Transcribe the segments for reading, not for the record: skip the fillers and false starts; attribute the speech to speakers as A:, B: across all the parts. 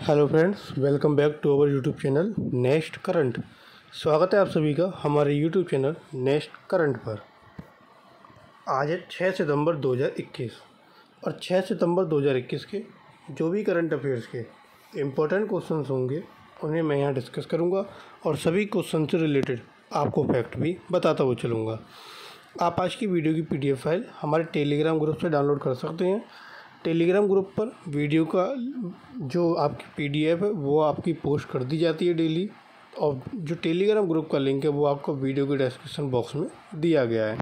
A: Hello friends, welcome back to our YouTube channel Next Current. स्वागत है आप सभी का हमारे यूट्यूब चैनल नेक्स्ट करंट पर। आज है 6 सितंबर 2021 और 6 सितंबर 2021 के जो भी करंट अफेयर्स के इम्पोर्टेंट क्वेश्चंस होंगे उन्हें मैं यहाँ डिस्कस करूँगा और सभी क्वेश्चन से रिलेटेड आपको फैक्ट भी बताता हुआ चलूँगा। आप आज की वीडियो की PDF फाइल हमारे टेलीग्राम ग्रुप से डाउनलोड कर सकते हैं। टेलीग्राम ग्रुप पर वीडियो का जो आपकी PDF है वो आपकी पोस्ट कर दी जाती है डेली, और जो टेलीग्राम ग्रुप का लिंक है वो आपको वीडियो के डिस्क्रिप्शन बॉक्स में दिया गया है।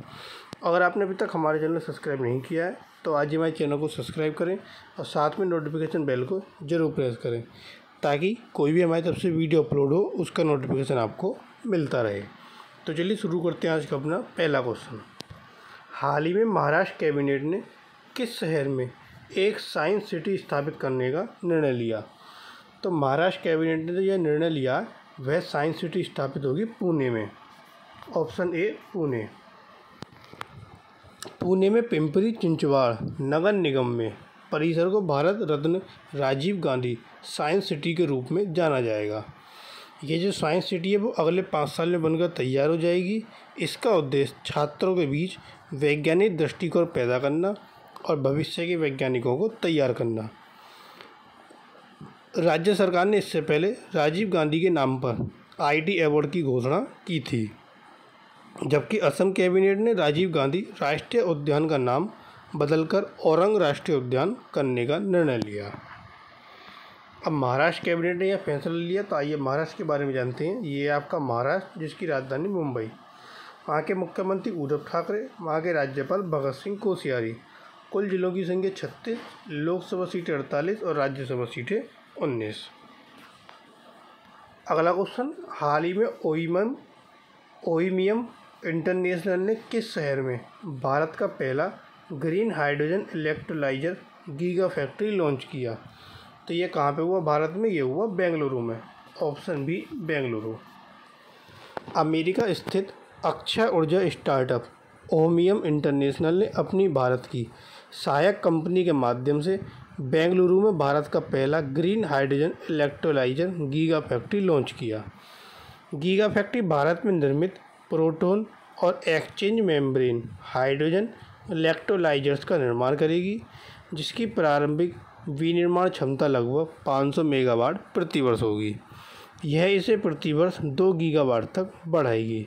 A: अगर आपने अभी तक हमारे चैनल सब्सक्राइब नहीं किया है तो आज ही हमारे चैनल को सब्सक्राइब करें और साथ में नोटिफिकेशन बेल को ज़रूर प्रेस करें ताकि कोई भी हमारी तरफ से वीडियो अपलोड हो उसका नोटिफिकेशन आपको मिलता रहे। तो चलिए शुरू करते हैं आज का अपना पहला क्वेश्चन। हाल ही में महाराष्ट्र कैबिनेट ने किस शहर में एक साइंस सिटी स्थापित करने का निर्णय लिया? तो महाराष्ट्र कैबिनेट ने तो यह निर्णय लिया वह साइंस सिटी स्थापित होगी पुणे में। Option A Pune. पुणे में पिंपरी चिंचवाड़ नगर निगम में परिसर को भारत रत्न राजीव गांधी साइंस सिटी के रूप में जाना जाएगा। ये जो साइंस सिटी है वो अगले 5 साल में बनकर तैयार हो जाएगी। इसका उद्देश्य छात्रों के बीच वैज्ञानिक दृष्टिकोण पैदा करना और भविष्य के वैज्ञानिकों को तैयार करना। राज्य सरकार ने इससे पहले राजीव गांधी के नाम पर IT अवार्ड की घोषणा की थी, जबकि असम कैबिनेट ने राजीव गांधी राष्ट्रीय उद्यान का नाम बदलकर औरंग राष्ट्रीय उद्यान करने का निर्णय लिया। अब महाराष्ट्र कैबिनेट ने यह फैसला लिया, तो आइए महाराष्ट्र के बारे में जानते हैं। ये आपका महाराष्ट्र जिसकी राजधानी मुंबई, वहाँ के मुख्यमंत्री उद्धव ठाकरे, वहाँ के राज्यपाल भगत सिंह कोश्यारी। कुल जिलों की संख्या 36, लोकसभा सीटें 48 और राज्यसभा सीटें 19। अगला क्वेश्चन, हाल ही में ओइमियम इंटरनेशनल ने किस शहर में भारत का पहला green hydrogen electrolyser giga factory launch किया? तो ये कहाँ पे हुआ भारत में? ये हुआ बेंगलुरु में। Option B Bengaluru. अमेरिका स्थित अक्षय ऊर्जा स्टार्टअप ओमियम इंटरनेशनल ने अपनी भारत की सहायक कंपनी के माध्यम से बेंगलुरु में भारत का पहला green hydrogen electrolyser giga factory launch किया। गीगा फैक्ट्री भारत में निर्मित प्रोटॉन और एक्सचेंज मेम्ब्रेन हाइड्रोजन इलेक्ट्रोलाइजर्स का निर्माण करेगी, जिसकी प्रारंभिक विनिर्माण क्षमता लगभग 500 मेगावाट प्रति वर्ष होगी। यह इसे प्रति वर्ष 2 गीगावाट तक बढ़ाएगी।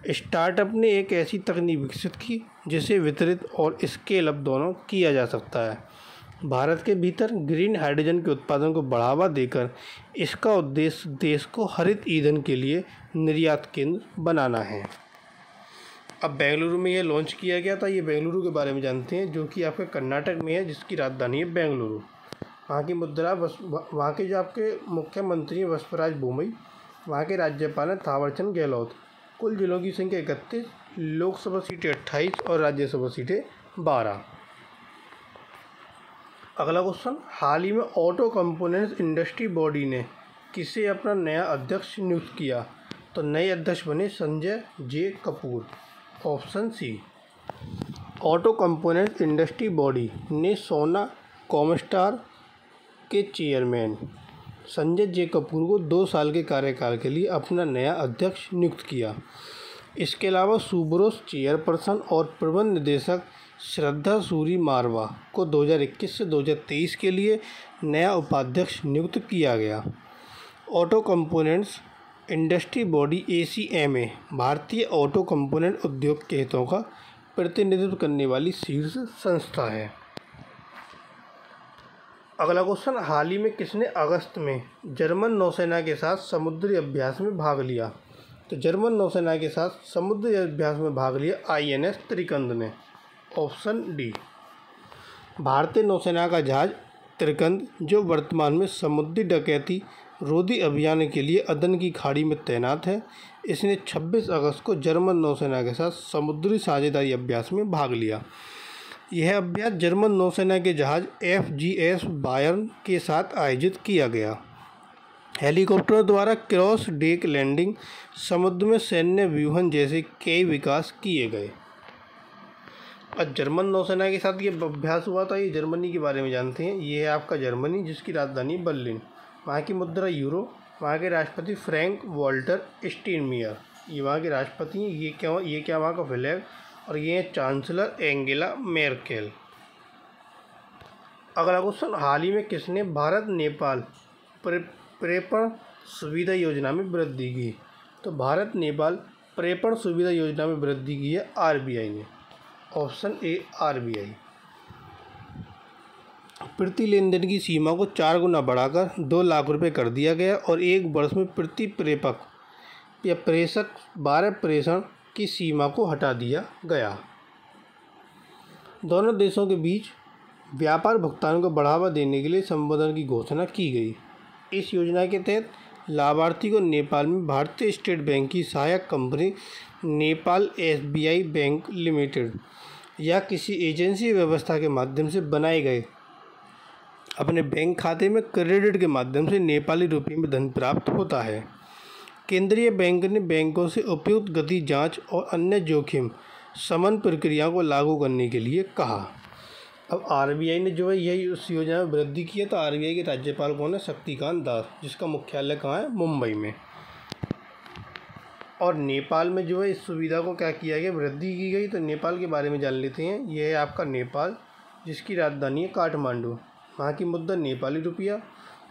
A: स्टार्टअप ने एक ऐसी तकनीक विकसित की जिसे वितरित और स्केल अप दोनों किया जा सकता है। भारत के भीतर ग्रीन हाइड्रोजन के उत्पादन को बढ़ावा देकर इसका उद्देश्य देश को हरित ईंधन के लिए निर्यात केंद्र बनाना है। अब बेंगलुरु में यह लॉन्च किया गया था। ये बेंगलुरु के बारे में जानते हैं, जो कि आपके कर्नाटक में है, जिसकी राजधानी है बेंगलुरु। वहाँ की मुद्रा वहाँ के जो आपके मुख्यमंत्री हैं बसवराज बोमई, वहाँ के राज्यपाल हैं थावरचंद गहलोत। कुल जिलों की संख्या 31, लोकसभा सीटें 28 और राज्यसभा सीटें 12। अगला क्वेश्चन, हाल ही में ऑटो कंपोनेंट्स इंडस्ट्री बॉडी ने किसे अपना नया अध्यक्ष नियुक्त किया? तो नए अध्यक्ष बने Sanjay J Kapur. Option C. Auto components industry body ने सोना कॉमस्टार के चेयरमैन संजय जे कपूर को 2 साल के कार्यकाल के लिए अपना नया अध्यक्ष नियुक्त किया। इसके अलावा सुब्रोस चेयरपर्सन और प्रबंध निदेशक श्रद्धा सूरी मारवा को 2021 से 2023 के लिए नया उपाध्यक्ष नियुक्त किया गया। Auto components industry body ACMA भारतीय ऑटो कंपोनेंट उद्योग के हितों का प्रतिनिधित्व करने वाली शीर्ष संस्था है। अगला क्वेश्चन, हाल ही में किसने अगस्त में जर्मन नौसेना के साथ समुद्री अभ्यास में भाग लिया? तो जर्मन नौसेना के साथ समुद्री अभ्यास में भाग लिया INS त्रिकंद ने। Option D. भारतीय नौसेना का जहाज त्रिकंद, जो वर्तमान में समुद्री डकैती रोधी अभियान के लिए अदन की खाड़ी में तैनात है, इसने 26 अगस्त को जर्मन नौसेना के साथ समुद्री साझेदारी अभ्यास में भाग लिया। यह अभ्यास जर्मन नौसेना के जहाज FGS बायर्न के साथ आयोजित किया गया। हेलीकॉप्टरों द्वारा क्रॉस डेक लैंडिंग, समुद्र में सैन्य व्यूहन जैसे कई विकास किए गए। और जर्मन नौसेना के साथ ये अभ्यास हुआ था। ये जर्मनी के बारे में जानते हैं। ये है आपका जर्मनी, जिसकी राजधानी बर्लिन। वहाँ की मुद्रा यूरो, वहाँ के राष्ट्रपति फ्रैंक वॉल्टर स्टीनमियर, ये वहाँ के राष्ट्रपति हैं। ये क्या वहाँ का फ्लैग, और ये है चांसलर एंगेला मेर्केल। अगला क्वेश्चन, हाल ही में किसने भारत नेपाल प्रेषण सुविधा योजना में वृद्धि की? तो भारत नेपाल प्रेषण सुविधा योजना में वृद्धि की है आरबीआई ने। Option A RBI. प्रति लेन देन की सीमा को 4 गुना बढ़ाकर 2 लाख रुपए कर दिया गया और 1 वर्ष में प्रति प्रेषक या प्रेषक 12 प्रेषण की सीमा को हटा दिया गया। दोनों देशों के बीच व्यापार भुगतान को बढ़ावा देने के लिए संबोधन की घोषणा की गई। इस योजना के तहत लाभार्थी को नेपाल में भारतीय स्टेट बैंक की सहायक company Nepal SBI bank limited या किसी एजेंसी व्यवस्था के माध्यम से बनाए गए अपने बैंक खाते में क्रेडिट के माध्यम से नेपाली रुपये में धन प्राप्त होता है। केंद्रीय बैंक ने बैंकों से उपयुक्त गति जांच और अन्य जोखिम शमन प्रक्रिया को लागू करने के लिए कहा। अब आरबीआई ने जो है यही उस योजना में वृद्धि की है। तो आरबीआई के राज्यपाल कौन है? शक्तिकांत दास, जिसका मुख्यालय कहाँ है? मुंबई में। और नेपाल में जो है इस सुविधा को क्या किया गया? वृद्धि की गई। तो नेपाल के बारे में जान लेते हैं। यह है आपका नेपाल, जिसकी राजधानी है काठमांडू। वहाँ की मुद्रा नेपाली रुपया।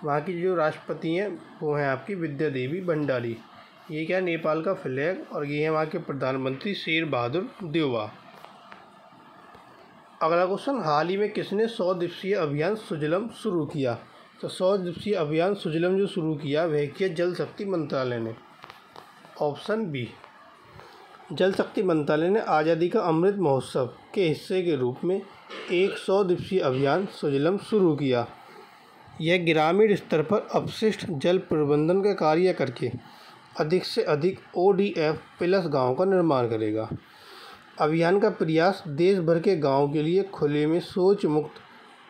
A: वहाँ की जो राष्ट्रपति हैं वो हैं आपकी विद्या देवी भंडारी। ये क्या है? नेपाल का फ्लैग। और ये है वहाँ के प्रधानमंत्री शेर बहादुर देउवा। अगला क्वेश्चन, हाल ही में किसने 100 दिवसीय अभियान सुजलम शुरू किया? तो 100 दिवसीय अभियान सुजलम जो शुरू किया वह किया जल शक्ति मंत्रालय ने। Option B. जल शक्ति मंत्रालय ने आज़ादी का अमृत महोत्सव के हिस्से के रूप में एक 100 दिवसीय अभियान सुजलम शुरू किया। यह ग्रामीण स्तर पर अपशिष्ट जल प्रबंधन का कार्य करके अधिक से अधिक ODF प्लस गाँव का निर्माण करेगा। अभियान का प्रयास देश भर के गाँव के लिए खुले में शौच मुक्त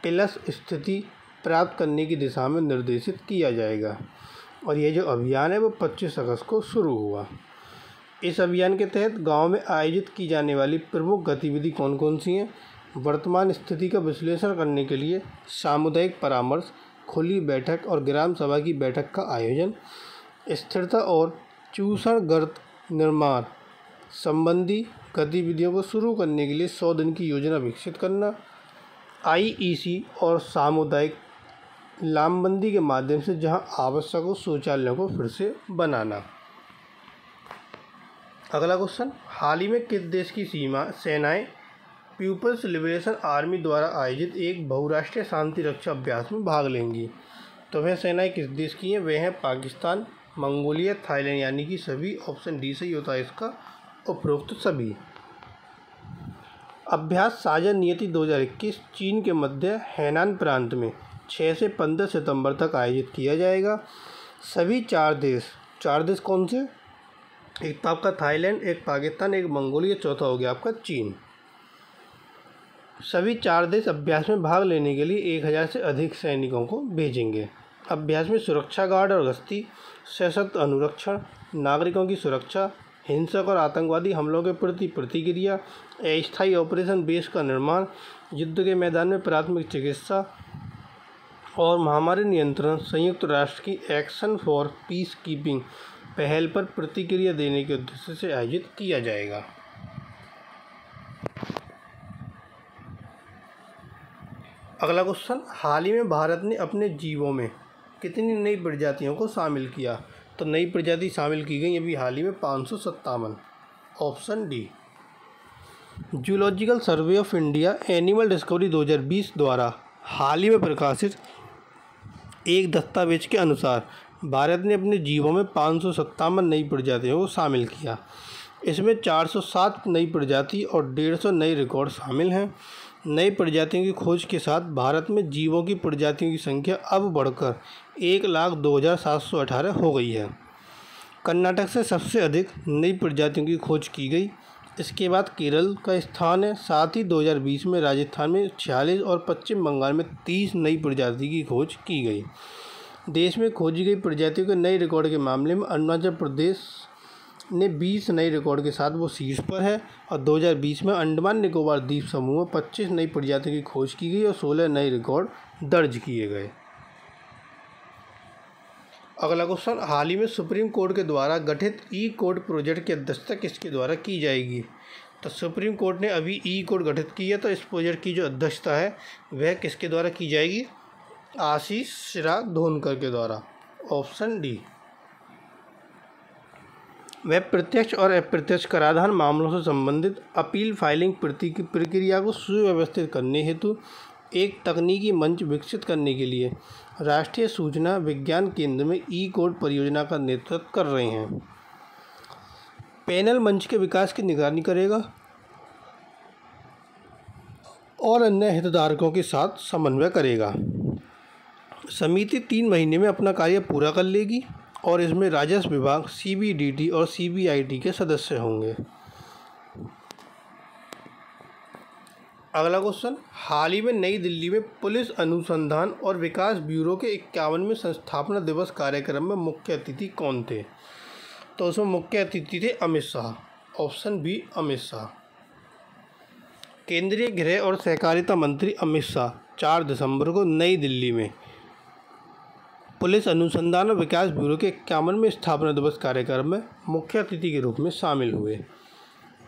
A: प्लस स्थिति प्राप्त करने की दिशा में निर्देशित किया जाएगा। और ये जो अभियान है वो 25 अगस्त को शुरू हुआ। इस अभियान के तहत गांव में आयोजित की जाने वाली प्रमुख गतिविधि कौन कौन सी हैं? वर्तमान स्थिति का विश्लेषण करने के लिए सामुदायिक परामर्श, खुली बैठक और ग्राम सभा की बैठक का आयोजन, स्थिरता और चूषण गर्त निर्माण संबंधी गतिविधियों को शुरू करने के लिए 100 दिन की योजना विकसित करना, IEC और सामुदायिक लामबंदी के माध्यम से जहां आवश्यक हो शौचालयों को फिर से बनाना। अगला क्वेश्चन, हाल ही में किस देश की सेनाएं पीपल्स लिबरेशन आर्मी द्वारा आयोजित एक बहुराष्ट्रीय शांति रक्षा अभ्यास में भाग लेंगी? तो वह सेनाएं किस देश की हैं? वे हैं पाकिस्तान, मंगोलिया, थाईलैंड, यानी कि सभी। ऑप्शन डी सही होता है इसका, उपरोक्त सभी। अभ्यास साझा नियति 2021 चीन के मध्य हैनान प्रांत में 6 से 15 सितंबर तक आयोजित किया जाएगा। सभी चार देश कौन से? एक तो आपका थाईलैंड, एक पाकिस्तान, एक मंगोलिया, चौथा हो गया आपका चीन। सभी 4 देश अभ्यास में भाग लेने के लिए 1000 से अधिक सैनिकों को भेजेंगे। अभ्यास में सुरक्षा गार्ड और गश्ती, सशक्त अनुरक्षण, नागरिकों की सुरक्षा, हिंसक और आतंकवादी हमलों के प्रति प्रतिक्रिया, अस्थायी ऑपरेशन बेस का निर्माण, युद्ध के मैदान में प्राथमिक चिकित्सा और महामारी नियंत्रण, संयुक्त राष्ट्र की एक्शन फॉर पीस कीपिंग पहल पर प्रतिक्रिया देने के उद्देश्य से आयोजित किया जाएगा। अगला क्वेश्चन, हाल ही में भारत ने अपने जीवों में कितनी नई प्रजातियों को शामिल किया? तो नई प्रजाति शामिल की गई अभी हाल ही में 557। Option D. Zoological survey of India animal discovery 2020 द्वारा हाल ही में प्रकाशित एक दस्तावेज के अनुसार भारत ने अपने जीवों में 557 नई प्रजातियों को शामिल किया। इसमें 407 नई प्रजाति और 150 नए रिकॉर्ड शामिल हैं। नई प्रजातियों की खोज के साथ भारत में जीवों की प्रजातियों की संख्या अब बढ़कर 1,02,718 हो गई है। कर्नाटक से सबसे अधिक नई प्रजातियों की खोज की गई। इसके बाद केरल का स्थान है। साथ ही 2020 में राजस्थान में 46 और पश्चिम बंगाल में 30 नई प्रजाति की खोज की गई। देश में खोजी गई प्रजातियों के नए रिकॉर्ड के मामले में अरुणाचल प्रदेश ने 20 नए रिकॉर्ड के साथ वो शीर्ष पर है। और 2020 में अंडमान निकोबार द्वीप समूह में 25 नई प्रजातियों की खोज की गई और 16 नए रिकॉर्ड दर्ज किए गए। अगला क्वेश्चन, हाल ही में सुप्रीम कोर्ट के द्वारा गठित ई कोड प्रोजेक्ट की अध्यक्षता किसके द्वारा की जाएगी? तो सुप्रीम कोर्ट ने अभी ई कोड गठित की है, तो इस प्रोजेक्ट की जो अध्यक्षता है वह किसके द्वारा की जाएगी? आशीष शिराधोनकर के द्वारा। Option D. वह प्रत्यक्ष और अप्रत्यक्ष कराधान मामलों से संबंधित अपील फाइलिंग प्रक्रिया को सुव्यवस्थित करने हेतु एक तकनीकी मंच विकसित करने के लिए राष्ट्रीय सूचना विज्ञान केंद्र में ई कोड परियोजना का नेतृत्व कर रहे हैं। पैनल मंच के विकास की निगरानी करेगा और अन्य हितधारकों के साथ समन्वय करेगा। समिति 3 महीने में अपना कार्य पूरा कर लेगी और इसमें राजस्व विभाग, सीबीडीटी और सीबीआईटी के सदस्य होंगे। अगला क्वेश्चन, हाल ही में नई दिल्ली में पुलिस अनुसंधान और विकास ब्यूरो के 51वें संस्थापना दिवस कार्यक्रम में मुख्य अतिथि कौन थे? तो उसमें मुख्य अतिथि थे अमित शाह। Option B, Amit Shah. केंद्रीय गृह और सहकारिता मंत्री अमित शाह 4 दिसंबर को नई दिल्ली में पुलिस अनुसंधान और विकास ब्यूरो के 51वें स्थापना दिवस कार्यक्रम में मुख्य अतिथि के रूप में शामिल हुए।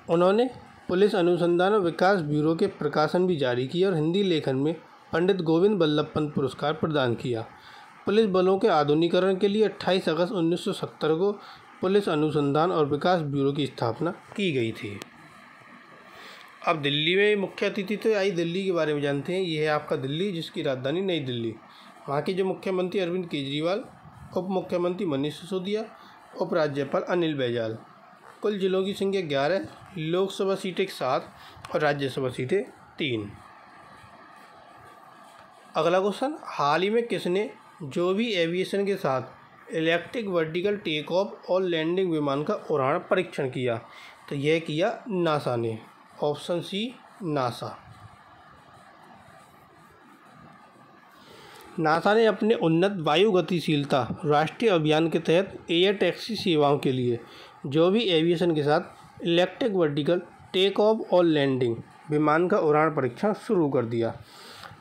A: उन्होंने पुलिस अनुसंधान और विकास ब्यूरो के प्रकाशन भी जारी किए और हिंदी लेखन में पंडित गोविंद बल्लभ पंत पुरस्कार प्रदान किया। पुलिस बलों के आधुनिकीकरण के लिए 28 अगस्त 1970 को पुलिस अनुसंधान और विकास ब्यूरो की स्थापना की गई थी। अब दिल्ली में मुख्य अतिथि थे, आई दिल्ली के बारे में जानते हैं। ये है आपका दिल्ली, जिसकी राजधानी नई दिल्ली। वहाँ के जो मुख्यमंत्री अरविंद केजरीवाल, उप मुख्यमंत्री मनीष सिसोदिया, उपराज्यपाल अनिल बैजल। कुल जिलों की संख्या 11, लोकसभा सीटें 7 और राज्यसभा सीटें 3। अगला क्वेश्चन, हाल ही में किसने जो भी एविएशन के साथ इलेक्ट्रिक वर्टिकल टेक ऑफ और लैंडिंग विमान का उड़ान परीक्षण किया? तो यह किया नासा ने। ऑप्शन सी, नासा। नासा ने अपने उन्नत वायु गतिशीलता राष्ट्रीय अभियान के तहत एयर टैक्सी सेवाओं के लिए जो भी एविएशन के साथ इलेक्ट्रिक वर्टिकल टेक ऑफ और लैंडिंग विमान का उड़ान परीक्षण शुरू कर दिया।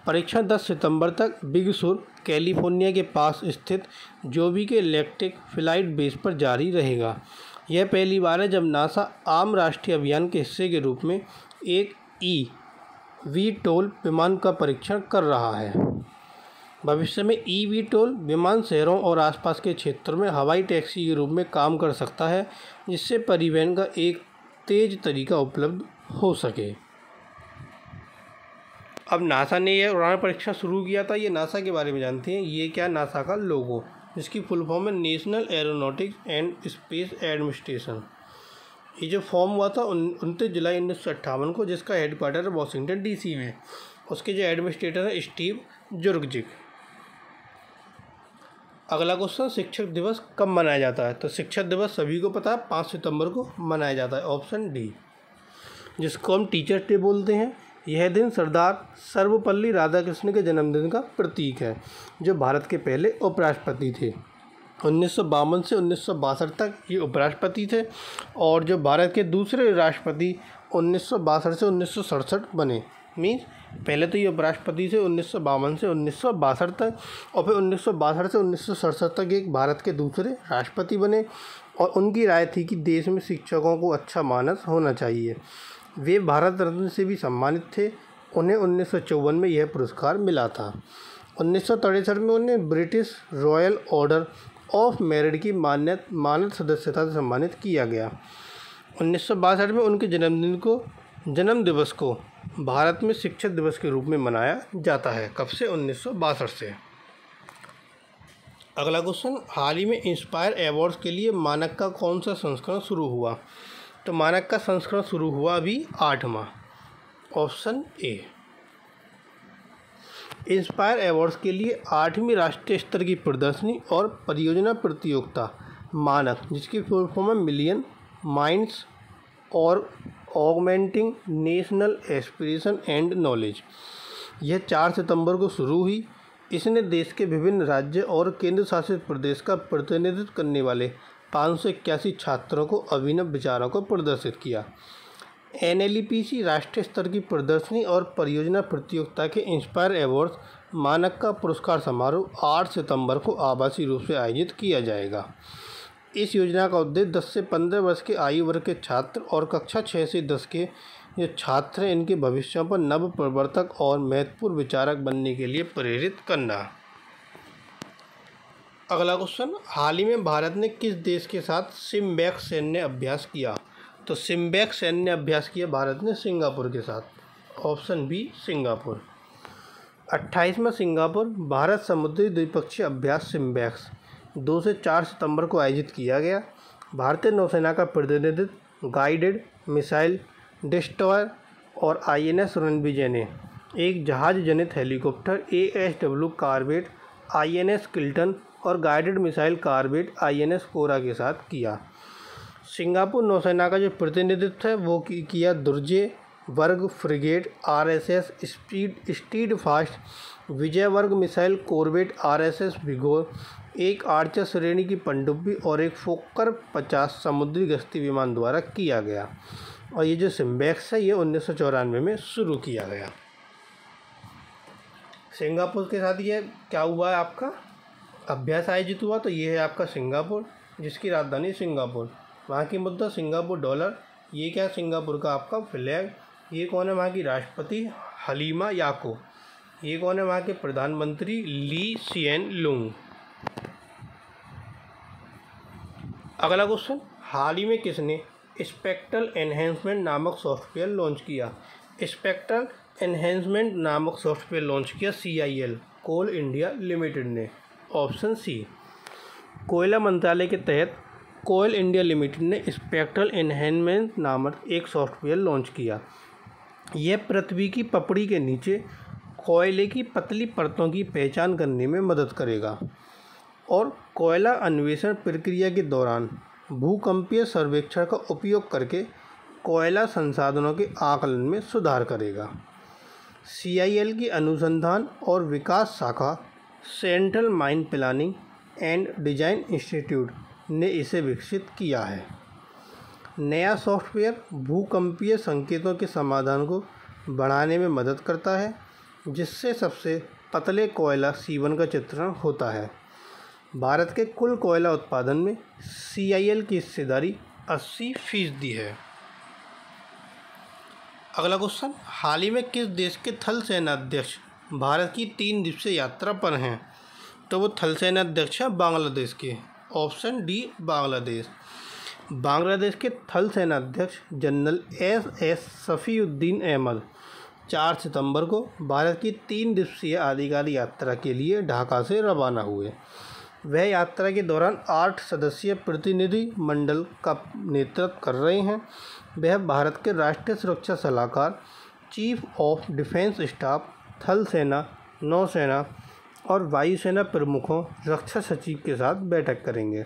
A: परीक्षण 10 सितंबर तक बिग सुर, कैलिफोर्निया के पास स्थित जोबी के इलेक्ट्रिक फ्लाइट बेस पर जारी रहेगा। यह पहली बार है जब नासा आम राष्ट्रीय अभियान के हिस्से के रूप में एक ईवीटोल विमान का परीक्षण कर रहा है। भविष्य में ईवीटोल विमान शहरों और आसपास के क्षेत्रों में हवाई टैक्सी के रूप में काम कर सकता है, जिससे परिवहन का एक तेज तरीका उपलब्ध हो सके। अब नासा ने यह उड़ान परीक्षण शुरू किया था, ये नासा के बारे में जानते हैं। ये क्या, नासा का लोगो, जिसकी फुल फॉर्म है national aeronautics and space administration. ये जो फॉर्म हुआ था 29 जुलाई 1958 को, जिसका हेडक्वार्टर है वाशिंगटन डीसी में। उसके जो एडमिनिस्ट्रेटर है स्टीव जुर्गजिक। अगला क्वेश्चन, शिक्षक दिवस कब मनाया जाता है? तो शिक्षक दिवस सभी को पता है 5 सितंबर को मनाया जाता है। ऑप्शन डी, जिसको हम टीचर्स डे बोलते हैं। यह दिन सरदार सर्वपल्ली राधाकृष्णन के जन्मदिन का प्रतीक है, जो भारत के पहले उपराष्ट्रपति थे। 1952 से 1962 तक ये उपराष्ट्रपति थे और जो भारत के दूसरे राष्ट्रपति 1962 से 1967 बने। मीन्स पहले तो ये उपराष्ट्रपति थे 1952 से 1962 तक, और फिर 1962 से 1967 तक एक भारत के दूसरे राष्ट्रपति बने। और उनकी राय थी कि देश में शिक्षकों को अच्छा मानस होना चाहिए। वे भारत रत्न से भी सम्मानित थे। उन्हें 1954 में यह पुरस्कार मिला था। 1963 में उन्हें British royal order of merit की मानद सदस्यता से सम्मानित किया गया। 1962 में उनके जन्म दिवस को भारत में शिक्षक दिवस के रूप में मनाया जाता है। कब से? 1962 से। अगला क्वेश्चन, हाल ही में इंस्पायर अवार्ड्स के लिए मानक का कौन सा संस्करण शुरू हुआ? तो मानक का संस्करण शुरू हुआ अभी 8वां। Option A. इंस्पायर अवार्ड्स के लिए 8वीं राष्ट्रीय स्तर की प्रदर्शनी और परियोजना प्रतियोगिता मानक, जिसकी फुल फॉर्म है मिलियन माइंड्स और augmenting national aspiration and knowledge, यह 4 सितंबर को शुरू हुई। इसने देश के विभिन्न राज्य और केंद्र शासित प्रदेश का प्रतिनिधित्व करने वाले 581 छात्रों को अभिनव विचारों को प्रदर्शित किया। NLEPC राष्ट्रीय स्तर की प्रदर्शनी और परियोजना प्रतियोगिता के इंस्पायर अवार्ड्स मानक का पुरस्कार समारोह 8 सितंबर को आभासी रूप से आयोजित किया जाएगा। इस योजना का उद्देश्य 10 से 15 वर्ष के आयु वर्ग के छात्र और कक्षा 6 से 10 के जो छात्र हैं इनके भविष्यों पर नव प्रवर्तक और महत्वपूर्ण विचारक बनने के लिए प्रेरित करना। अगला क्वेश्चन, हाल ही में भारत ने किस देश के साथ सिम्बैक सैन्य अभ्यास किया? तो सिम्बैक सैन्य अभ्यास किया भारत ने सिंगापुर के साथ। Option B Singapore. 28वां सिंगापुर भारत समुद्री द्विपक्षीय अभ्यास सिम्बैक्स 2 से 4 सितंबर को आयोजित किया गया। भारतीय नौसेना का प्रतिनिधित्व गाइडेड मिसाइल डिस्ट्रॉयर और INS रणविजय ने एक जहाज जनित helicopter ASW corvette INS Kiltan और गाइडेड मिसाइल कॉर्वेट INS कोरा के साथ किया। सिंगापुर नौसेना का जो प्रतिनिधित्व है वो किया दुर्जे वर्ग फ्रिगेट RSS स्टीड फास्ट, विजय वर्ग मिसाइल कॉर्वेट RSS विगोर, एक आर्चर श्रेणी की पनडुब्बी और एक फोक्कर 50 समुद्री गश्ती विमान द्वारा किया गया। और ये जो सिम्बैक्स है ये 1994 में शुरू किया गया। सिंगापुर के साथ ये क्या हुआ है, आपका अभ्यास आयोजित हुआ। तो ये है आपका सिंगापुर, जिसकी राजधानी सिंगापुर, वहाँ की मुद्रा सिंगापुर डॉलर। ये क्या सिंगापुर का आपका फ्लैग। ये कौन है वहाँ की राष्ट्रपति हलीमा याको। ये कौन है वहाँ के प्रधानमंत्री ली सिएन लुंग। अगला क्वेश्चन, हाल ही में किसने स्पेक्ट्रल एनहेंसमेंट नामक सॉफ्टवेयर लॉन्च किया? स्पेक्ट्रल एनहेंसमेंट नामक सॉफ्टवेयर लॉन्च किया CIL कोल इंडिया लिमिटेड ने। Option C. कोयला मंत्रालय के तहत कोल इंडिया लिमिटेड ने स्पेक्ट्रल एनहेंसमेंट नामक एक सॉफ्टवेयर लॉन्च किया। यह पृथ्वी की पपड़ी के नीचे कोयले की पतली परतों की पहचान करने में मदद करेगा और कोयला अन्वेषण प्रक्रिया के दौरान भूकंपीय सर्वेक्षण का उपयोग करके कोयला संसाधनों के आकलन में सुधार करेगा। CIL की अनुसंधान और विकास शाखा central mine planning and design institute ने इसे विकसित किया है। नया सॉफ्टवेयर भूकंपीय संकेतों के समाधान को बढ़ाने में मदद करता है, जिससे सबसे पतले कोयला C1 का चित्रण होता है। भारत के कुल कोयला उत्पादन में CIL की हिस्सेदारी 80% है। अगला क्वेश्चन, हाल ही में किस देश के थल सेनाध्यक्ष भारत की 3 दिवसीय यात्रा पर हैं? तो वो थल सेनाध्यक्ष है बांग्लादेश के। Option D Bangladesh. बांग्लादेश के थल सेनाध्यक्ष जनरल SS सफ़ीउद्दीन अहमद 4 सितंबर को भारत की 3 दिवसीय आधिकारिक यात्रा के लिए ढाका से रवाना हुए। वह यात्रा के दौरान 8 सदस्यीय प्रतिनिधि मंडल का नेतृत्व कर रहे हैं। वह भारत के राष्ट्रीय सुरक्षा सलाहकार, चीफ ऑफ डिफेंस स्टाफ, थल सेना, नौसेना और वायुसेना प्रमुखों, रक्षा सचिव के साथ बैठक करेंगे।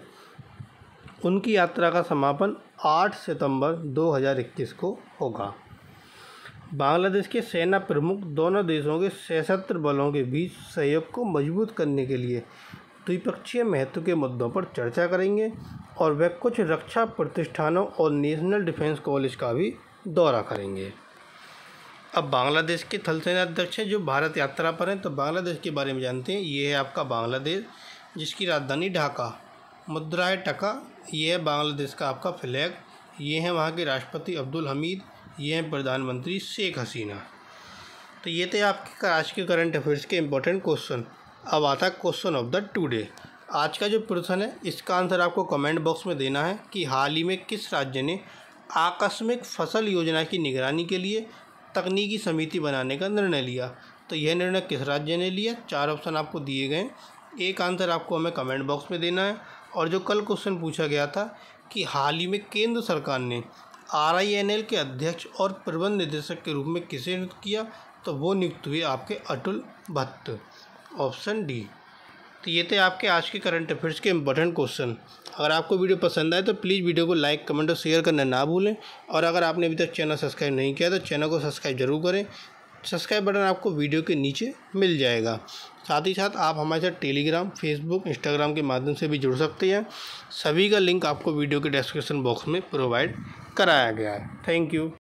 A: उनकी यात्रा का समापन 8 सितंबर 2021 को होगा। बांग्लादेश के सेना प्रमुख दोनों देशों के सशस्त्र बलों के बीच सहयोग को मजबूत करने के लिए द्विपक्षीय महत्व के मुद्दों पर चर्चा करेंगे और वे कुछ रक्षा प्रतिष्ठानों और नेशनल डिफेंस कॉलेज का भी दौरा करेंगे। अब बांग्लादेश के थल सेनाध्यक्ष हैं जो भारत यात्रा पर हैं, तो बांग्लादेश के बारे में जानते हैं। ये है आपका बांग्लादेश, जिसकी राजधानी ढाका, मुद्रा है टका। ये है बांग्लादेश का आपका फ्लैग। ये हैं वहाँ के राष्ट्रपति अब्दुल हमीद। ये हैं प्रधानमंत्री शेख हसीना। तो ये थे आपके आज के करंट अफेयर्स के इंपॉर्टेंट क्वेश्चन। अब आता है क्वेश्चन ऑफ द टुडे। आज का जो प्रश्न है इसका आंसर आपको कमेंट बॉक्स में देना है कि हाल ही में किस राज्य ने आकस्मिक फसल योजना की निगरानी के लिए तकनीकी समिति बनाने का निर्णय लिया। तो यह निर्णय किस राज्य ने लिया? 4 ऑप्शन आपको दिए गए। एक आंसर आपको हमें कमेंट बॉक्स में देना है। और जो कल क्वेश्चन पूछा गया था कि हाल ही में केंद्र सरकार ने RINL के अध्यक्ष और प्रबंध निदेशक के रूप में किसे नियुक्त किया? तो वो नियुक्त हुए आपके अतुल भट्ट। Option D. तो ये थे आपके आज के करंट अफेयर्स के इंपॉर्टेंट क्वेश्चन। अगर आपको वीडियो पसंद आए तो प्लीज़ वीडियो को लाइक, कमेंट और शेयर करना ना भूलें। और अगर आपने अभी तक चैनल सब्सक्राइब नहीं किया तो चैनल को सब्सक्राइब जरूर करें। सब्सक्राइब बटन आपको वीडियो के नीचे मिल जाएगा। साथ ही साथ आप हमारे साथ टेलीग्राम, फेसबुक, इंस्टाग्राम के माध्यम से भी जुड़ सकते हैं। सभी का लिंक आपको वीडियो के डिस्क्रिप्शन बॉक्स में प्रोवाइड कराया गया है। Thank you.